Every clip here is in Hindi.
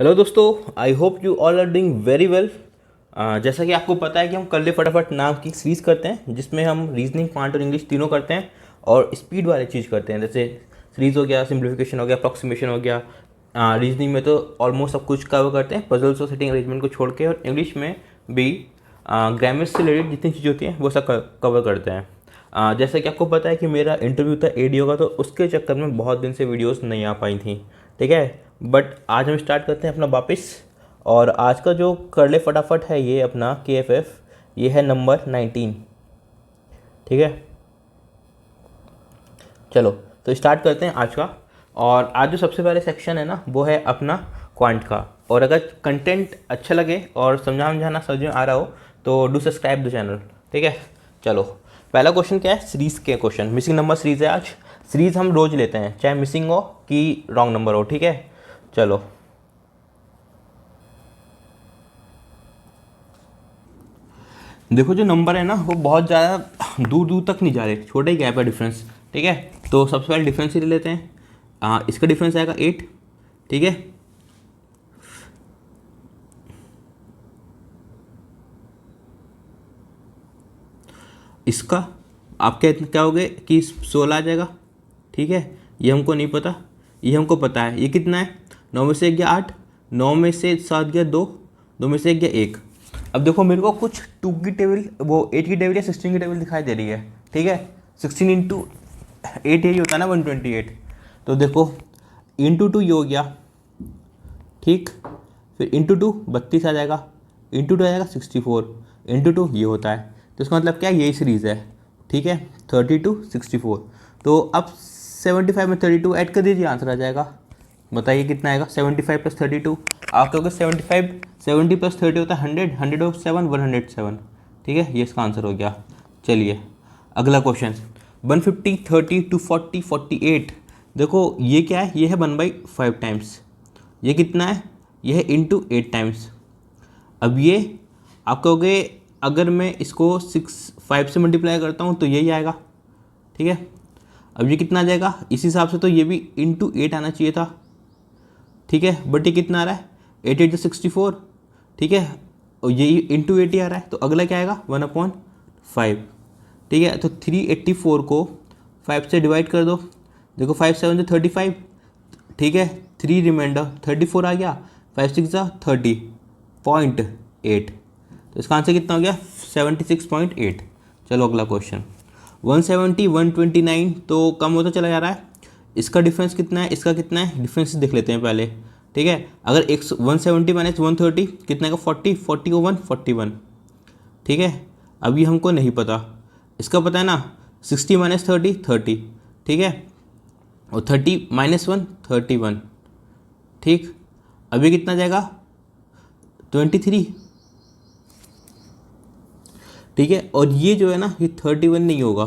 हेलो दोस्तों, I hope you all are doing very well. जैसा कि आपको पता है कि हम कर ले फटाफट नाम की सीरीज़ करते हैं जिसमें हम रीजनिंग, क्वांट और इंग्लिश तीनों करते हैं और स्पीड वाली चीज़ करते हैं। जैसे सीरीज़ हो गया, सिंप्लीफिकेशन हो गया, अप्रॉक्सीमेशन हो गया। रीजनिंग में तो ऑलमोस्ट सब कुछ कवर करते हैं, पजल्स और सेटिंग अरेंजमेंट को छोड़ के। और इंग्लिश में भी ग्रामर से रिलेटेड जितनी चीज़ें होती हैं वो सब कवर करते हैं। जैसे कि आपको पता है कि मेरा इंटरव्यू था एडीओ का, तो उसके चक्कर में बहुत दिन से वीडियोस नहीं आ पाई थी। ठीक है, बट आज हम स्टार्ट करते हैं अपना वापस। और आज का जो कर ले फटाफट है ये अपना KFF, ये है नंबर 19। ठीक है, चलो तो स्टार्ट करते हैं आज का। और आज जो सबसे पहले सेक्शन है ना वो है अपना क्वांट का। और अगर कंटेंट अच्छा लगे और समझाना समझ में आ रहा हो तो डू सब्सक्राइब द चैनल। ठीक है, चलो पहला क्वेश्चन क्या है, सीरीज़ के क्वेश्चन। मिसिंग नंबर सीरीज़ है आज। सीरीज़ हम रोज लेते हैं चाहे मिसिंग हो कि रॉन्ग नंबर हो। ठीक है, चलो देखो, जो नंबर है ना वो बहुत ज़्यादा दूर दूर तक नहीं जा रहे, छोटे ही गैप है डिफरेंस। ठीक है, तो सबसे पहले डिफरेंस ही ले लेते हैं। इसका डिफरेंस आएगा 8। ठीक है, इसका आप क्या हो गए कि 16 आ जाएगा। ठीक है, ये हमको नहीं पता, ये हमको पता है। ये कितना है, 9 में से 1 गया 8, 9 में से 7 गया 2, 2 में से 1 गया 1। अब देखो मेरे को कुछ 2 की टेबल, वो 8 की टेबल या 16 की टेबल दिखाई दे रही है। ठीक है, 16 इंटू 8 यही होता है ना 128। तो देखो इंटू 2 ये हो गया। ठीक, फिर इंटू 2 32 आ जाएगा, इंटू 2 आ जाएगा 64, इंटू 2 ये होता है। तो इसका मतलब क्या है, यही सीरीज़ है। ठीक है, 32 64। तो अब 75 में 32 ऐड कर दीजिए, आंसर आ जाएगा। बताइए कितना आएगा, 75 प्लस 32। आप कहोगे 75, 70 प्लस 30 होता है 100, 100 और 7 107। ठीक है, ये इसका आंसर हो गया। चलिए अगला क्वेश्चन, 150 30 240 48। देखो ये क्या है, ये है 1/5 टाइम्स। ये कितना है, ये है इंटू 8 टाइम्स। अब ये आप कहोगे अगर मैं इसको 5 से मल्टीप्लाई करता हूँ तो यही आएगा। ठीक है, अब ये कितना आ जाएगा, इस हिसाब से तो ये भी इंटू 8 आना चाहिए था। ठीक है, बट ये कितना आ रहा है, 8 8 64। ठीक है, और ये इंटू 8 ही आ रहा है, तो अगला क्या आएगा 1/5। ठीक है, तो 384 को 5 से डिवाइड कर दो। देखो 5 7 से 35। ठीक है, 3 रिमाइंडर 34 आ गया, 5 6 जा 30.8। तो इसका आंसर कितना हो गया, 76.8। चलो अगला क्वेश्चन, 170 129 तो कम होता चला जा रहा है। इसका डिफरेंस कितना है, इसका कितना है, डिफरेंस देख लेते हैं पहले। ठीक है, अगर 170 माइनस 130 कितना का 40, 40 को 1 41। ठीक है, अभी हमको नहीं पता, इसका पता है ना, 60 माइनस 30 30। ठीक है, और 30 माइनस 1 31। ठीक, अभी कितना जाएगा 23। ठीक है, और ये जो है ना ये 31 नहीं होगा।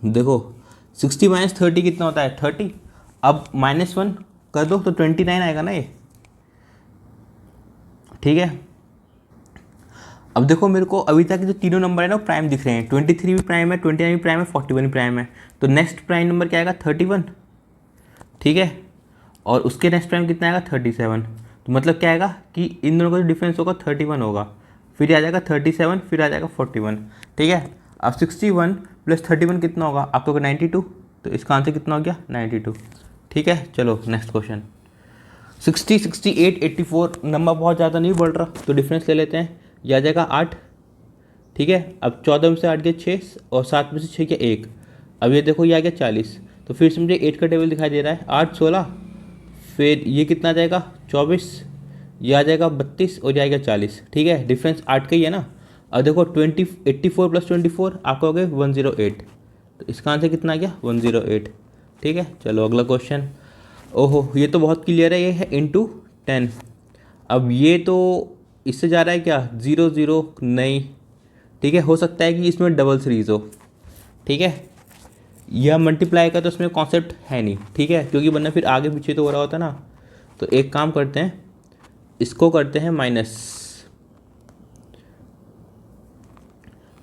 देखो 60 माइनस 30 कितना होता है 30। अब -1 कर दो तो 29 आएगा ना ये। ठीक है, अब देखो मेरे को अभी तक जो तीनों नंबर है ना प्राइम दिख रहे हैं। 23 भी प्राइम है, 29 भी प्राइम है, 41 भी प्राइम है। तो नेक्स्ट प्राइम नंबर क्या आएगा 31। ठीक है, और उसके नेक्स्ट प्राइम कितना आएगा 37। तो मतलब क्या आएगा कि इन दोनों का जो डिफरेंस होगा 31 होगा, फिर आ जाएगा 37, फिर आ जाएगा 41। ठीक है, अब 61 प्लस 31 कितना होगा आपको 92। तो इसका आंसर कितना हो गया 92। ठीक है, चलो नेक्स्ट क्वेश्चन, 60 68 84। नंबर बहुत ज़्यादा नहीं बढ़ रहा तो डिफरेंस ले लेते हैं, यह आ जाएगा 8। ठीक है, अब 14 में से 8 गया 6 और 7 में से 6 गया 1। अब ये देखो ये आ गया 40। तो फिर से मुझे 8 का टेबल दिखाई दे रहा है, 8 16, फिर ये कितना आ जाएगा 24, ये आ जाएगा 32 और ये आएगा 40। ठीक है, डिफरेंस 8 का ही है ना। अब देखो 84 प्लस 24 आपका हो गया 108। तो इसका आंसर कितना आ गया 108। ठीक है, चलो अगला क्वेश्चन। ओहो ये तो बहुत क्लियर है, ये है इंटू 10। अब ये तो इससे जा रहा है क्या 0 0 नहीं। ठीक है, हो सकता है कि इसमें डबल सीरीज हो। ठीक है, यह मल्टीप्लाई का तो इसमें कॉन्सेप्ट है नहीं। ठीक है, क्योंकि वरना फिर आगे पीछे तो हो रहा होता ना। तो एक काम करते हैं, इसको करते हैं माइनस।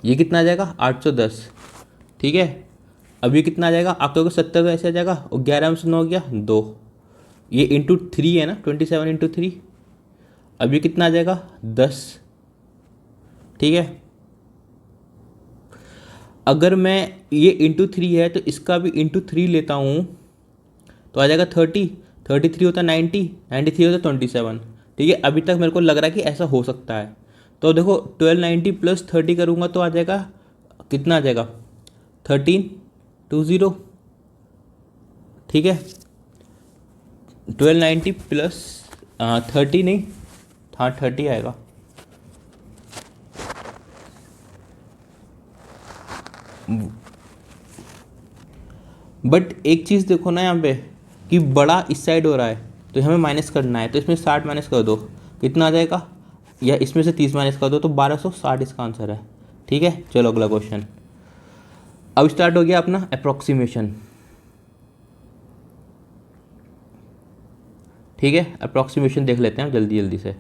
ये कितना आ जाएगा 810। ठीक है, अब ये कितना आ जाएगा आप कहोगे 70, तो ऐसे आ जाएगा, और 11 में से 9 गया 2, ये इंटू 3 है ना, 27 इंटू 3। अब ये कितना आ जाएगा 10, ठीक है। अगर मैं ये इंटू 3 है तो इसका भी इंटू 3 लेता हूँ तो आ जाएगा 30, 33 होता 90, 93 होता 27, ठीक है। अभी तक मेरे को लग रहा है कि ऐसा हो सकता है। तो देखो 1290 प्लस 30 करूँगा तो आ जाएगा कितना, आ जाएगा 1320, ठीक है। 1290 प्लस 30 नहीं, हाँ 30 आएगा। बट एक चीज़ देखो ना यहाँ पे कि बड़ा इस साइड हो रहा है तो हमें माइनस करना है, तो इसमें 60 माइनस कर दो, कितना आ जाएगा, या इसमें से 30 माइनस कर दो तो 1260 इसका आंसर है, ठीक है। चलो अगला क्वेश्चन। अब स्टार्ट हो गया अपना अप्रॉक्सीमेशन, ठीक है। अप्रॉक्सीमेशन देख लेते हैं जल्दी जल्दी से।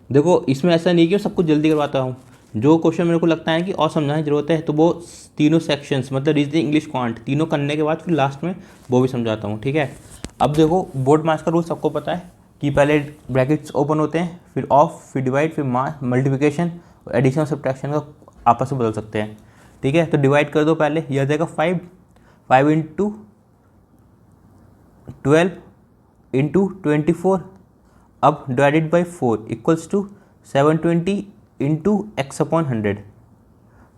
देखो इसमें ऐसा नहीं कि मैं सब कुछ जल्दी करवाता हूँ, जो क्वेश्चन मेरे को लगता है कि और समझाने की जरूरत है तो वो तीनों सेक्शंस मतलब रीजनिंग इंग्लिश क्वांट तीनों करने के बाद फिर लास्ट में वो भी समझाता हूँ, ठीक है। अब देखो बोर्ड मास का रूल सबको पता है कि पहले ब्रैकेट्स ओपन होते हैं, फिर ऑफ, फिर डिवाइड, फिर मास मल्टीप्लिकेशन और एडिशन सब्ट्रैक्शन का आपस में बदल सकते हैं, ठीक है। तो डिवाइड कर दो पहले, यह आ जाएगा 5 इंटू 12 इंटू 24, अब divided by 4 equals to 720 into x upon 100,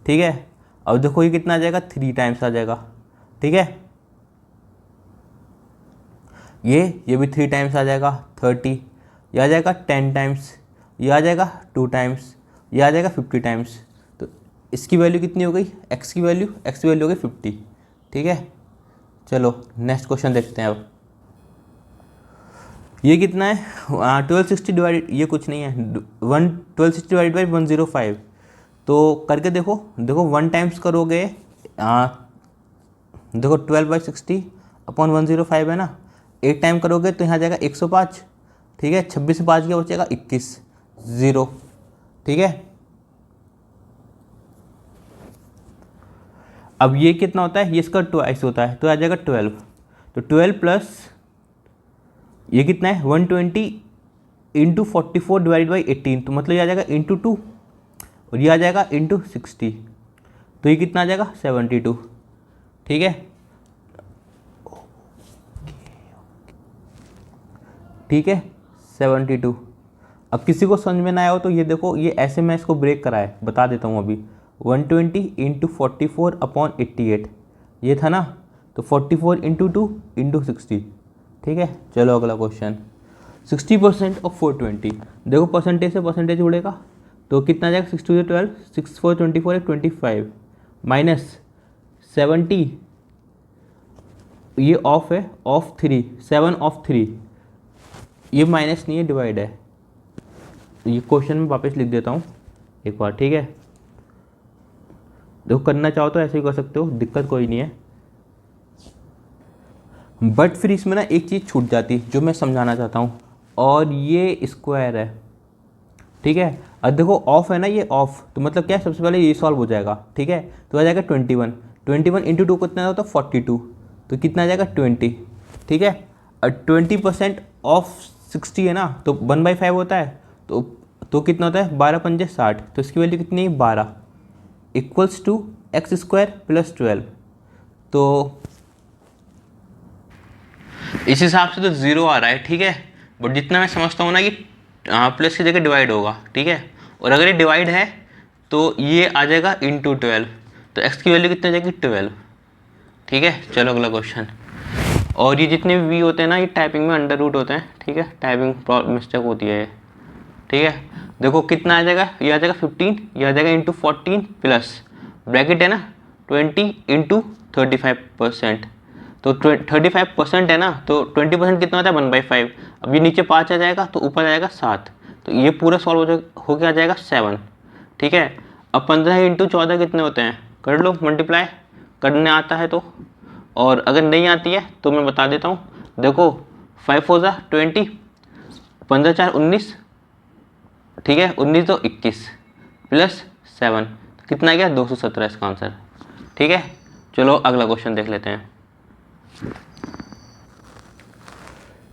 ठीक है। अब देखो ये कितना आ जाएगा 3 टाइम्स आ जाएगा, ठीक है। ये भी 3 टाइम्स आ जाएगा 30, ये आ जाएगा 10 टाइम्स, ये आ जाएगा 2 टाइम्स, ये आ जाएगा 50 टाइम्स। तो इसकी वैल्यू कितनी हो गई, एक्स की वैल्यू हो गई 50, ठीक है। चलो नेक्स्ट क्वेश्चन देखते हैं। अब ये कितना है 1260 डिवाइडेड, ये कुछ नहीं है 1260 डिवाइडेड बाई 105, तो करके देखो, देखो 1 टाइम्स करोगे देखो 12/60 अपॉन 105 है ना, 8 टाइम करोगे तो यहाँ जाएगा 105, ठीक है। 26 से 5 क्या बचेगा 21, 0, ठीक है। अब ये कितना होता है, ये इसका ट्वाइस होता है तो आ जाएगा 12, तो 12 प्लस ये कितना है 120 इंटू 44 डिवाइड बाई 18, तो मतलब ये आ जाएगा इंटू 2 और ये आ जाएगा इंटू 60, तो ये कितना आ जाएगा 72, ठीक है। ठीक है 72। अब किसी को समझ में ना आया हो तो ये देखो, ये ऐसे मैं इसको ब्रेक करा है, बता देता हूँ अभी। 120 इंटू 44 अपॉन 88 ये था ना, तो 44 इंटू 2 इंटू 60, ठीक है। चलो अगला क्वेश्चन। 60% ऑफ 420, देखो परसेंटेज से परसेंटेज उड़ेगा तो कितना जाएगा 6 2 12, 6 4 24 25 माइनस 70, ये ऑफ है, ऑफ 3 7 ऑफ 3, ये माइनस नहीं है डिवाइड है। ये क्वेश्चन में वापस लिख देता हूँ एक बार, ठीक है। देखो करना चाहो तो ऐसे ही कर सकते हो, दिक्कत कोई नहीं है। बट फिर इसमें ना एक चीज़ छूट जाती है जो मैं समझाना चाहता हूँ, और ये स्क्वायर है, ठीक है। अब देखो ऑफ है ना, ये ऑफ तो मतलब क्या है, सबसे पहले ये सॉल्व हो जाएगा, ठीक है। तो आ जाएगा 21 इंटू 2 कितना होता है 42, तो कितना आ जाएगा 20, ठीक है। और 20% ऑफ 60 है ना, तो 1/5 होता है, तो कितना होता है 12 पंजे 60, तो इसकी वैल्यू कितनी है 12 equals to x square plus 12। तो इस हिसाब से तो 0 आ रहा है, ठीक है। बट जितना मैं समझता हूँ ना कि प्लस की जगह डिवाइड होगा, ठीक है। और अगर ये डिवाइड है तो ये आ जाएगा इंटू 12, तो एक्स की वैल्यू कितनी आ जाएगी 12, ठीक है। चलो अगला क्वेश्चन। और ये जितने भी वी होते हैं ना, ये टाइपिंग में अंडर रूट होते हैं, ठीक है। टाइपिंग मिस्टेक होती है ये, ठीक है। देखो कितना आ जाएगा, ये आ जाएगा 15, ये आ जाएगा इंटू 14 प्लस ब्रैकेट है ना 20 इंटू 35%, तो 35% है ना, तो 20% कितना होता है 1/5। अब ये नीचे 5 आ जाएगा तो ऊपर आ जाएगा 7, तो ये पूरा सॉल्व हो के आ जाएगा 7, ठीक है। अब 15 इंटू 14 कितने होते हैं, कर लो मल्टीप्लाई, करने आता है तो, और अगर नहीं आती है तो मैं बता देता हूँ। देखो 5 4 जा 20, 15 4 19, ठीक है, 19 तो 21 प्लस 7 कितना गया 217 इसका आंसर, ठीक है। चलो अगला क्वेश्चन देख लेते हैं।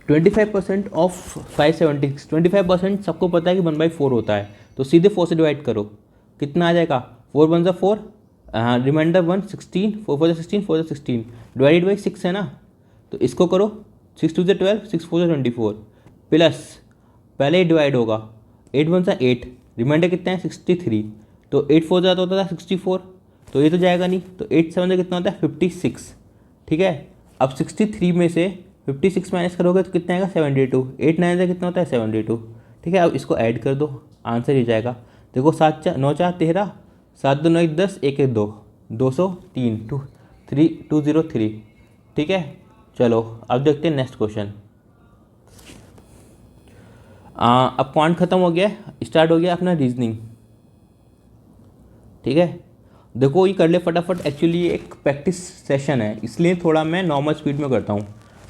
25% ऑफ 576, 25% सबको पता है कि 1/4 होता है, तो सीधे 4 से डिवाइड करो, कितना आ जाएगा, 4 1 ज़ा 4, रिमाइंडर 1 16, 4 4 16, 4 16, डिवाइडेड बाई 6 है ना, तो इसको करो, 6 2 12, 6 4 24, प्लस पहले ही डिवाइड होगा, 8 1 सा 8, रिमाइंडर कितना है 63, तो 8 4 ज़्यादा होता था 64, तो ये तो जाएगा नहीं, तो 8 7 कितना होता है 56, ठीक है। अब 63 में से 56 माइनस करोगे तो कितना आएगा 72, 8 9 से कितना होता है 72, ठीक है। अब इसको ऐड कर दो, आंसर ही जाएगा, देखो 7 4 9 4 13, 7 2 9 10, 1 1 2, 203, 203, ठीक है। चलो अब देखते हैं नेक्स्ट क्वेश्चन। अब पॉइंट खत्म हो गया, स्टार्ट हो गया अपना रीजनिंग, ठीक है। देखो ये कर ले फटाफट, एक्चुअली ये एक प्रैक्टिस सेशन है, इसलिए थोड़ा मैं नॉर्मल स्पीड में करता हूँ,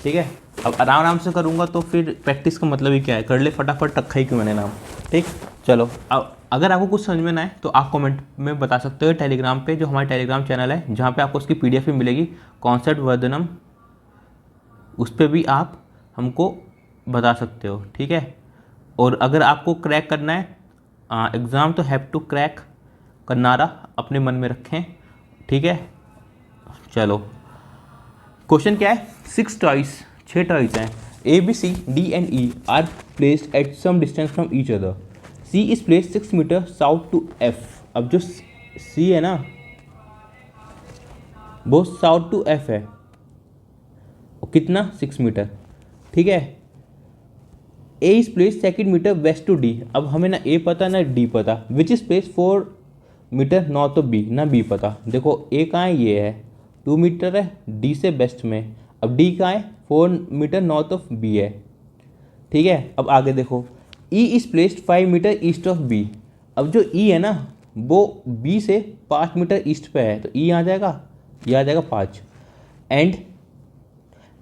ठीक है। अब आराम आराम से करूँगा तो फिर प्रैक्टिस का मतलब ही क्या है, कर ले फटाफट, रखा ही क्यों मैंने नाम, ठीक। चलो अब अगर आपको कुछ समझ में ना आए तो आप कमेंट में बता सकते हो टेलीग्राम पे, जो हमारा टेलीग्राम चैनल है जहाँ पे आपको उसकी PDF भी मिलेगी, कॉन्सेप्ट वर्धनम, उस पर भी आप हमको बता सकते हो, ठीक है। और अगर आपको क्रैक करना है एग्ज़ाम, तो हैव टू क्रैक करनारा अपने मन में रखें, ठीक है। चलो क्वेश्चन क्या है, 6 टॉयज, 6 टॉयज हैं, ABC D and E are placed at some distance from each other, C is placed 6 meter south to F। अब जो C है ना वो साउथ टू F है, और कितना 6 मीटर, ठीक है। A is place 2 meter west to D, अब हमें ना A पता ना D पता, which is place 4 meter north of B, ना B पता। देखो A कहाँ है, ये है 2 मीटर है D से वेस्ट में, अब D कहाँ है 4 मीटर नॉर्थ ऑफ B है, ठीक है। अब आगे देखो, E is placed 5 meter east of B, अब जो E है ना वो B से 5 मीटर ईस्ट पे है, तो E आ जाएगा, ये आ जाएगा 5, and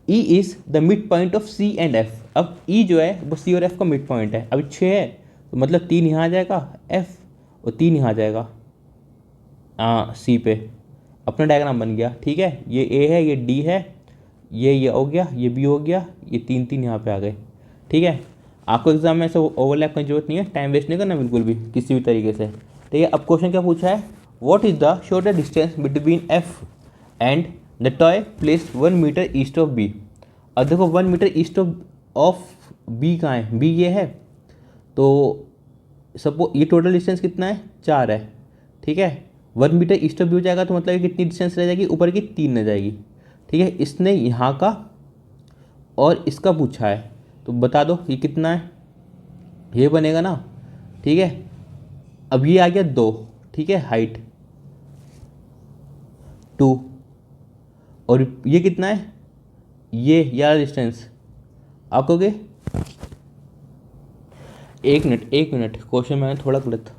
E is the mid point of C and F, अब E जो है वो C और F का मिड पॉइंट है, अभी 6 है तो मतलब 3 यहाँ आ जाएगा F और 3 यहाँ आ जाएगा C पे, अपना डायग्राम बन गया, ठीक है। ये A है, ये D है, ये हो गया, ये B हो गया, ये 3 3 यहाँ पे आ गए, ठीक है। आपको एग्जाम में ऐसे ओवरलैप करने की जरूरत नहीं है, टाइम वेस्ट नहीं करना बिल्कुल भी किसी भी तरीके से, ठीक है। अब क्वेश्चन क्या पूछा है, what is the shortest distance between F and the toy placed 1 meter east of B। अब देखो 1 मीटर ईस्ट ऑफ B कहाँ है, B ये है, तो सपोज ये टोटल डिस्टेंस कितना है 4 है, ठीक है। 1 मीटर ईस्ट ऑफ B हो जाएगा तो मतलब कितनी डिस्टेंस रह जाएगी, ऊपर की 3 रह जाएगी, ठीक है। इसने यहाँ का और इसका पूछा है, तो बता दो ये कितना है, ये बनेगा ना, ठीक है। अब ये आ गया 2, ठीक है, हाइट 2, और ये कितना है, ये यार डिस्टेंस, आप कहोगे 1 मिनट क्वेश्चन मैंने थोड़ा गलत,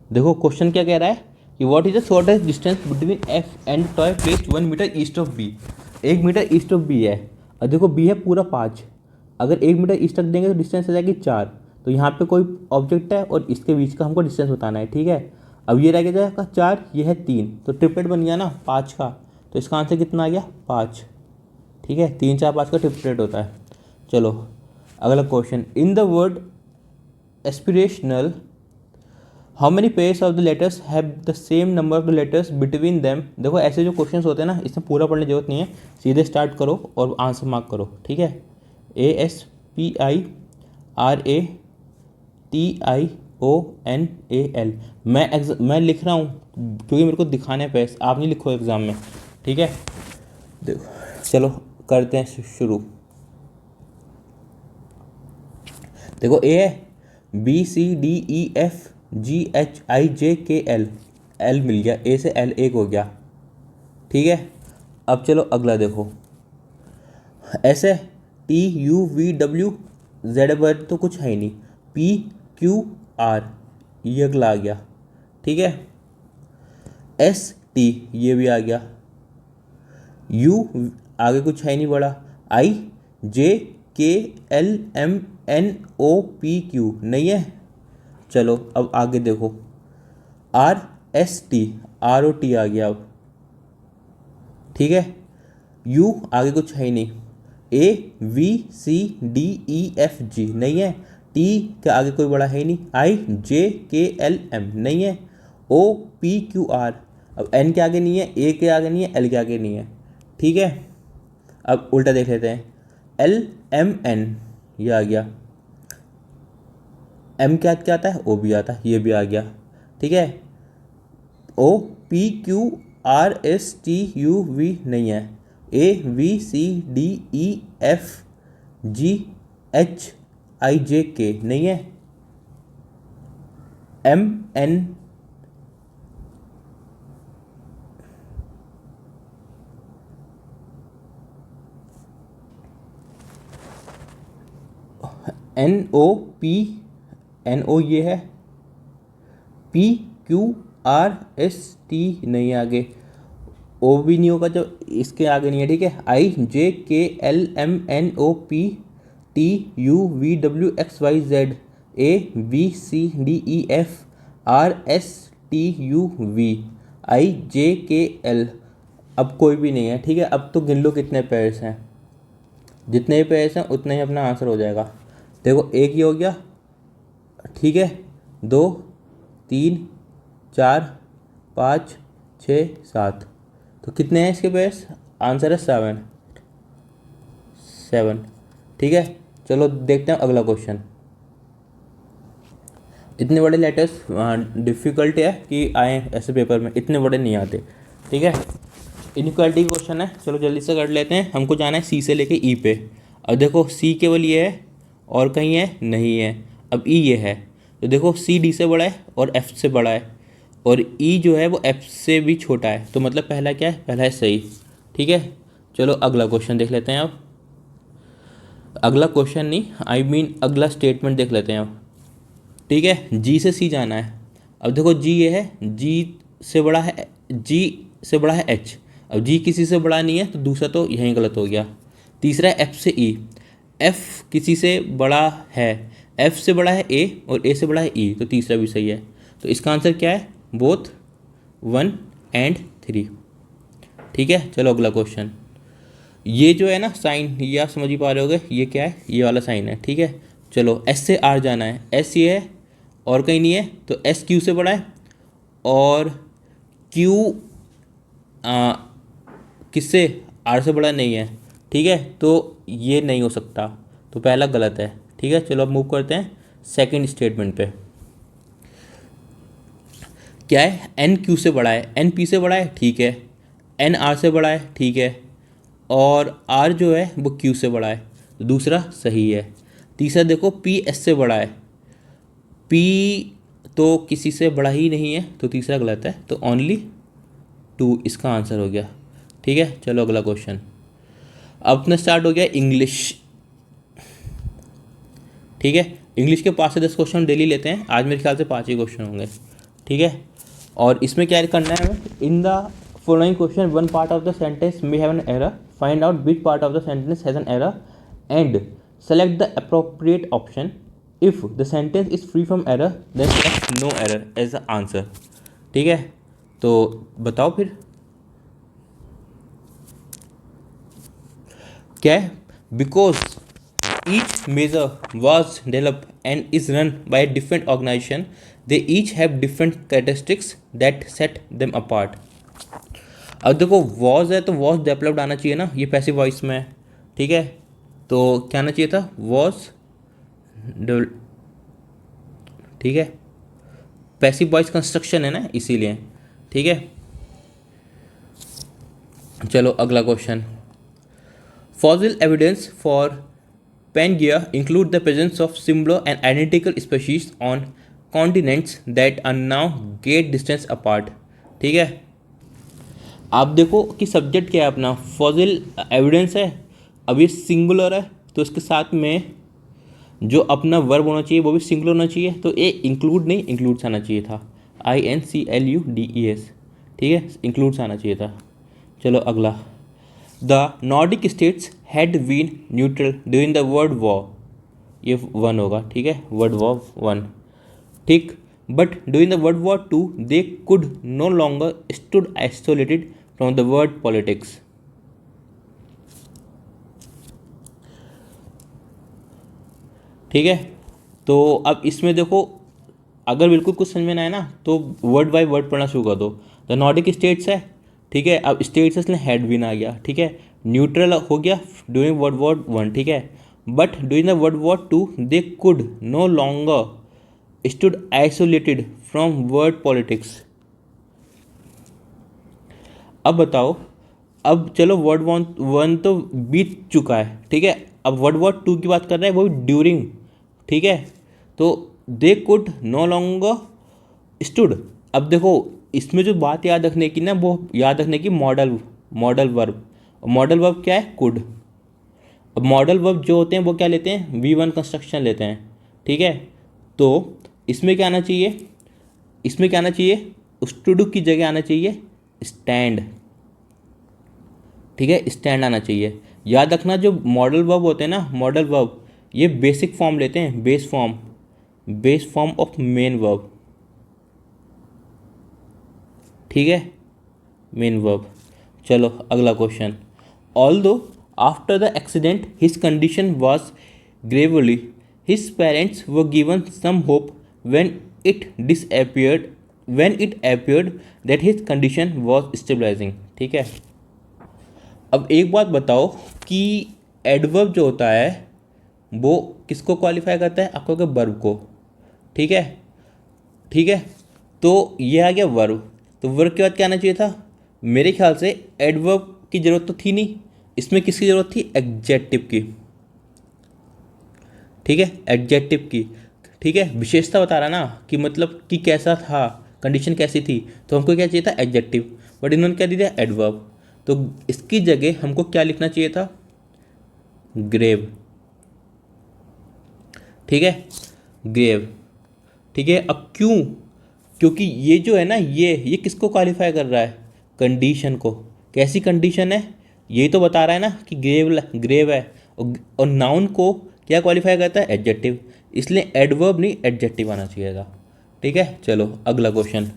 देखो क्वेश्चन क्या कह रहा है कि what is the shortest distance between F and toy placed 1 meter east of B, 1 meter east of B है, और देखो B है पूरा 5, अगर 1 मीटर ईस्ट तक देंगे तो डिस्टेंस आ जाएगी 4, तो यहाँ पे कोई ऑब्जेक्ट है और इसके बीच का हमको डिस्टेंस बताना है, ठीक है। अब ये रह गया जाएगा 4, ये है 3, तो ट्रिपलेट बन गया ना 5 का, तो इसका आंसर कितना आ गया 5, ठीक है। 3 4 5 का ट्रिपलेट होता है। चलो अगला question, in the word aspirational how many pairs of the letters have the same number of the letters between them. देखो ऐसे जो क्वेश्चंस होते हैं ना, इसमें पूरा पढ़ने की जरूरत नहीं है, सीधे स्टार्ट करो और आंसर मार्क करो, ठीक है। ASPIRATIONAL, मैं लिख रहा हूँ क्योंकि मेरे को दिखाने पे, आप नहीं लिखो एग्ज़ाम में, ठीक है। देखो चलो करते हैं शुरू। देखो A है, BCDEFGHIJKL, L मिल गया, A से L एक हो गया, ठीक है। अब चलो अगला देखो, ऐसे TUVWZ वर्ड तो कुछ है ही नहीं, PQR ये अगला आ गया, ठीक है। ST ये भी आ गया, U आगे कुछ है नहीं बड़ा, IJKLMNOPQ नहीं है। चलो अब आगे देखो, RST ROT आ गया अब, ठीक है। U आगे कुछ है ही नहीं, ABCDEFG नहीं है, T के आगे कोई बड़ा है ही नहीं, IJKLM नहीं है, OPQR, अब N के आगे नहीं है, A के आगे नहीं है, L के आगे नहीं है, ठीक है। अब उल्टा देख लेते हैं, LMN ये आ गया, M क्या क्या आता है, O भी आता है, ये भी आ गया, ठीक है। OPQRSTUV नहीं है, ABCDEFGHIJK नहीं है, MN NO ये है, PQRST नहीं है आगे, O भी नहीं होगा जब इसके आगे नहीं है, ठीक है। IJKLMNOPTUVWXYZ ABCDEFRSTUVIJKL, अब कोई भी नहीं है, ठीक है। अब तो गिन लो कितने पेयर्स हैं, जितने भी पेयर्स हैं उतने ही अपना आंसर हो जाएगा। देखो एक ही हो गया, ठीक है, 2 3 4 5 6 7, तो कितने हैं इसके पेयर्स, आंसर है 7, ठीक है। चलो देखते हैं अगला क्वेश्चन। इतने बड़े लेटर्स डिफ़िकल्ट है कि आए ऐसे पेपर में, इतने बड़े नहीं आते, ठीक है। इनक्वालिटी क्वेश्चन है, चलो जल्दी से कर लेते हैं। हमको जाना है सी से लेके ई पे। अब देखो सी केवल ये है और कहीं है नहीं है, अब ई ये है, तो देखो सी डी से बड़ा है और एफ से बड़ा है, और ई जो है वो एफ से भी छोटा है, तो मतलब पहला क्या है, पहला है सही, ठीक है। चलो अगला क्वेश्चन देख लेते हैं अब। अगला क्वेश्चन नहीं, आई मीन अगला स्टेटमेंट देख लेते हैं अब, ठीक है। जी से सी जाना है। अब देखो जी ये है, जी से बड़ा है, जी से बड़ा है एच, अब जी किसी से बड़ा नहीं है तो दूसरा तो यहीं गलत हो गया। तीसरा है एफ से ई, एफ किसी से बड़ा है, एफ से बड़ा है ए और ए से बड़ा है ई, तो तीसरा भी सही है। तो इसका आंसर क्या है, बोथ 1 and 3, ठीक है। चलो अगला क्वेश्चन। ये जो है ना साइन, ये आप समझ ही पा रहे होगे, ये क्या है, ये वाला साइन है, ठीक है। चलो एस से आर जाना है, एस ये है और कहीं नहीं है, तो एस क्यू से बड़ा है और क्यू किससे, आर से बड़ा नहीं है, ठीक है। तो ये नहीं हो सकता, तो पहला गलत है, ठीक है। चलो अब मूव करते हैं सेकंड स्टेटमेंट पे। क्या है, एन क्यू से बड़ा है, एन पी से बड़ा है, ठीक है, एन आर से बड़ा है, ठीक है, और आर जो है वो क्यू से बड़ा है, तो दूसरा सही है। तीसरा देखो पी एस से बड़ा है, पी तो किसी से बड़ा ही नहीं है, तो तीसरा गलत है, तो ओनली 2 इसका आंसर हो गया, ठीक है। चलो अगला क्वेश्चन। अब अपना स्टार्ट हो गया इंग्लिश, ठीक है। इंग्लिश के 5 से 10 क्वेश्चन डेली लेते हैं, आज मेरे ख्याल से 5 ही क्वेश्चन होंगे, ठीक है। और इसमें क्या करना है हमें, in the following question one part of the sentence may have an error, find out which part of the sentence has an error and select the appropriate option. If the sentence is free from error then select no error as the answer, ठीक है। तो बताओ फिर क्या है, because each measure was develop and is run by different organization, they each have different characteristics that set them apart. अब देखो वॉज है तो वॉज डेवलप्ड आना चाहिए ना, ये पैसिव वॉइस में है, ठीक है। तो क्या आना चाहिए था, वॉज, ठीक है, पैसिव वॉइस कंस्ट्रक्शन है ना इसीलिए, ठीक है। चलो अगला question. Fossil evidence for Pangaea include the presence of similar and identical species on continents that are now great distance apart, ठीक है। आप देखो कि सब्जेक्ट क्या है अपना, फॉसिल एविडेंस है, अब ये सिंगुलर है तो इसके साथ में जो अपना वर्ब होना चाहिए वो भी सिंगुलर होना चाहिए, तो ये इंक्लूड नहीं इंक्लूड्स आना चाहिए था, INCLUDES, ठीक है, इंक्लूड्स आना चाहिए था। चलो अगला। The Nordic states had been neutral during the world war, ये 1 होगा, ठीक है, वर्ल्ड वॉर 1, ठीक। But during the world war 2 they could no longer stood isolated from the world politics. ठीक है। तो अब इसमें देखो, अगर बिल्कुल कुछ समझ में ना आए ना तो वर्ड बाय वर्ड पढ़ना शुरू कर दो। द नॉर्डिक स्टेट्स है, ठीक है। अब स्टेट्स से इसलिए हैड बीन आ गया, ठीक है। न्यूट्रल हो गया ड्यूरिंग वर्ल्ड वॉर वन, ठीक है। But during the world war two they could no longer stood isolated from world politics. अब बताओ, अब चलो वर्ल्ड वॉर वन तो बीत चुका है, ठीक है। अब वर्ल्ड वॉर टू की बात कर रहे हैं, वो ड्यूरिंग, ठीक है। तो they could no longer stood. अब देखो, इसमें जो बात याद रखने की ना, वो याद रखने की model modal verb. Modal verb क्या है? कुड। अब मॉडल वर्ब जो होते हैं वो क्या लेते हैं? V1 कंस्ट्रक्शन लेते हैं, ठीक है। तो इसमें क्या आना चाहिए? इसमें क्या आना चाहिए? स्टूड की जगह आना चाहिए स्टैंड, ठीक है। स्टैंड आना चाहिए। याद रखना, जो मॉडल वर्ब होते हैं ना, मॉडल वर्ब ये बेसिक फॉर्म लेते हैं, base form of main verb, ठीक है, मेन वर्ब। चलो अगला question. Although after the accident his condition was gravely, his parents were given some hope when it disappeared when it appeared that his condition was stabilising, ठीक है। अब एक बात बताओ कि एडवर्ब जो होता है वो किसको क्वालिफाई करता है? आपको वर्ब को, ठीक है, ठीक है। तो ये आ गया वर्ब। तो वर्ब के बाद क्या आना चाहिए था? मेरे ख्याल से एडवर्ब की ज़रूरत तो थी नहीं, इसमें किसकी ज़रूरत थी? एडजेक्टिव की, ठीक है, एडजेक्टिव की, ठीक है। विशेषता बता रहा ना कि मतलब कि कैसा था, कंडीशन कैसी थी, तो हमको क्या चाहिए था? एडजेक्टिव। बट इन्होंने क्या दिया? एडवर्ब। तो इसकी जगह हमको क्या लिखना चाहिए था? ग्रेव, ठीक है, ग्रेव, ठीक है। अब क्यों? क्योंकि ये जो है ना, ये किसको क्वालिफाई कर रहा है? कंडीशन को। कैसी कंडीशन है? यही तो बता रहा है ना कि ग्रेव है। और नाउन को क्या क्वालिफाई करता है? एडजेक्टिव। इसलिए एडवर्ब नहीं, एडजेक्टिव आना चाहिए था, ठीक है। चलो अगला question.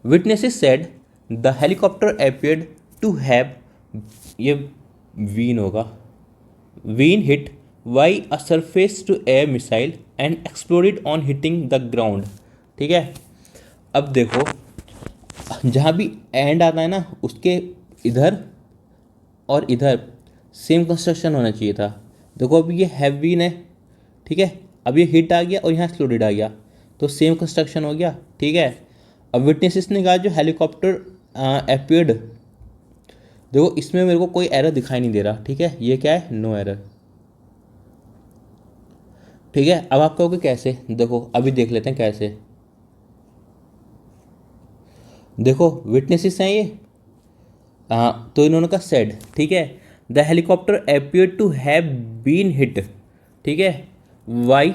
Witnesses said the helicopter appeared to have, ये वीन होगा, been hit by a surface to air missile and exploded on hitting the ground, ठीक है। अब देखो, जहाँ भी एंड आता है ना, उसके इधर और इधर सेम कंस्ट्रक्शन होना चाहिए था। देखो अभी ये हैवीन है, ठीक है। अब ये हिट आ गया और यहाँ एक्सप्लोडेड आ गया, तो सेम कंस्ट्रक्शन हो गया, ठीक है। अब विटनेसेस ने कहा जो हेलीकॉप्टर अपीयर्ड, देखो इसमें मेरे को कोई एरर दिखाई नहीं दे रहा, ठीक है। ये क्या है? नो एरर, ठीक है। अब आप कहोगे कैसे? देखो अभी देख लेते हैं कैसे। देखो विटनेसेस हैं ये, हाँ, तो इन्होंने कहा सेड, ठीक है। The helicopter appear to have been hit, ठीक है, by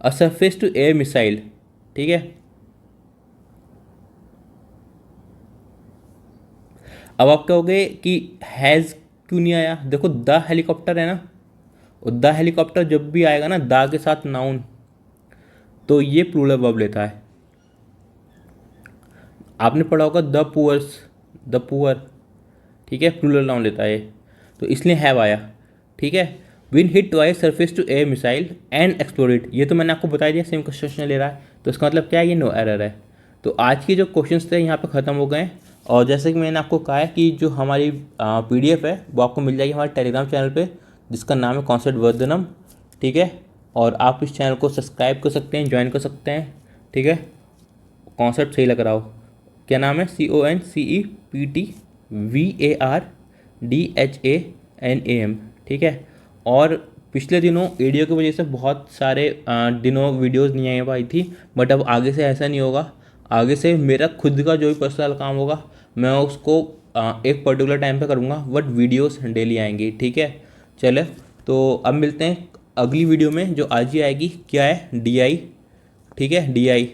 a surface to air missile, ठीक है। अब आप कहोगे कि हैज़ क्यों नहीं आया? देखो द हेलीकॉप्टर है ना, और द हेलीकॉप्टर जब भी आएगा ना द के साथ नाउन, तो ये प्लूरल वर्ब लेता है। आपने पढ़ा होगा द पुअर्स, द पुअर, ठीक है, प्लूरल नाउन लेता है। तो इसलिए हैव आया, ठीक है। Been hit by surface to air missile and exploded, ये तो मैंने आपको बता दिया, सेम क्वेश्चन ले रहा है, तो इसका मतलब क्या है? ये नो एरर है। तो आज के जो क्वेश्चंस थे यहाँ पे ख़त्म हो गए हैं। और जैसे कि मैंने आपको कहा है कि जो हमारी PDF है वो आपको मिल जाएगी हमारे टेलीग्राम चैनल पे, जिसका नाम है कॉन्सेप्ट वर्धनम, ठीक है। और आप इस चैनल को सब्सक्राइब कर सकते हैं, ज्वाइन कर सकते हैं, ठीक है। कॉन्सेप्ट सही लग रहा हो, क्या नाम है? CONCEPTVARDHANAM, ठीक है। और पिछले दिनों एडियो की वजह से बहुत सारे दिनों वीडियोस नहीं आ पाई थी, बट अब आगे से ऐसा नहीं होगा। आगे से मेरा खुद का जो भी पर्सनल काम होगा मैं उसको एक पर्टिकुलर टाइम पे करूँगा, बट वीडियोस डेली आएंगी, ठीक है। चले, तो अब मिलते हैं अगली वीडियो में, जो आज ही आएगी। क्या है? DI, ठीक है, DI।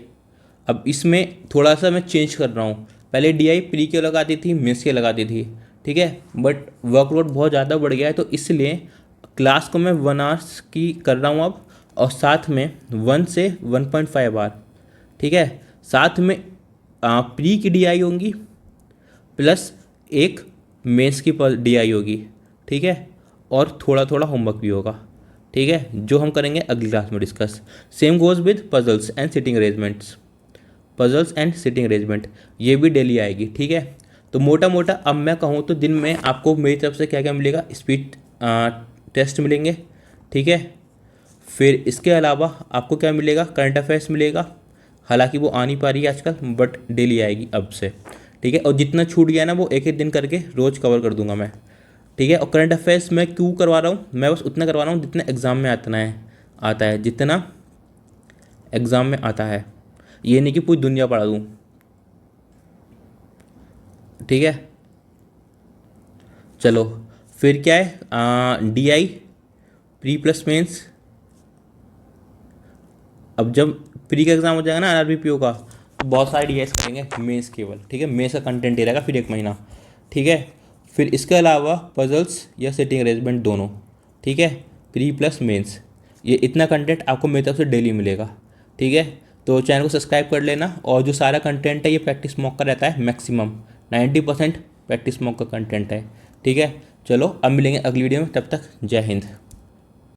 अब इसमें थोड़ा सा मैं चेंज कर रहा हूँ, पहले DI प्री के लगाती थी, मेंस के लगाती थी, ठीक है। बट वर्कलोड बहुत ज़्यादा बढ़ गया है, तो इसलिए क्लास को मैं 1 आवर्स की कर रहा हूँ अब, और साथ में 1 से 1.5 आवर, ठीक है। साथ में प्री की DI होंगी, प्लस एक मेंस की DI होगी, ठीक है। और थोड़ा थोड़ा होमवर्क भी होगा, ठीक है, जो हम करेंगे अगली क्लास में discuss. Same goes with puzzles and sitting arrangements, puzzles and sitting arrangement ये भी डेली आएगी। ठीक है, तो मोटा मोटा अब मैं कहूँ तो दिन में आपको मेरी तरफ से क्या क्या मिलेगा, स्पीड टेस्ट मिलेंगे। ठीक है, फिर इसके अलावा आपको क्या मिलेगा, करंट अफेयर्स मिलेगा। हालांकि वो आ नहीं पा रही है आजकल, बट डेली आएगी अब से। ठीक है, और जितना छूट गया ना वो एक एक दिन करके रोज़ कवर कर दूंगा मैं। ठीक है, और करंट अफेयर्स मैं क्यों करवा रहा हूँ, मैं बस उतना करवा रहा हूँ जितना एग्ज़ाम में आता है जितना एग्ज़ाम में आता है, ये नहीं कि पूरी दुनिया पढ़ा दूँ। ठीक है, चलो फिर क्या है, DI प्री प्लस मेंस। अब जब प्री का एग्ज़ाम हो जाएगा ना RRBPO का, तो बहुत सारे DIs करेंगे मेंस केवल। ठीक है, मेंस का कंटेंट ही रहेगा फिर 1 महीना। ठीक है, फिर इसके अलावा पजल्स या सेटिंग अरेंजमेंट दोनों। ठीक है, प्री प्लस मेंस, ये इतना कंटेंट आपको मेरी तरफ से डेली मिलेगा। ठीक है, तो चैनल को सब्सक्राइब कर लेना। और जो सारा कंटेंट है ये प्रैक्टिस मॉक का रहता है, मैक्सिमम 90% प्रैक्टिस मॉक का कंटेंट है। ठीक है, चलो अब मिलेंगे अगली वीडियो में, तब तक जय हिंद।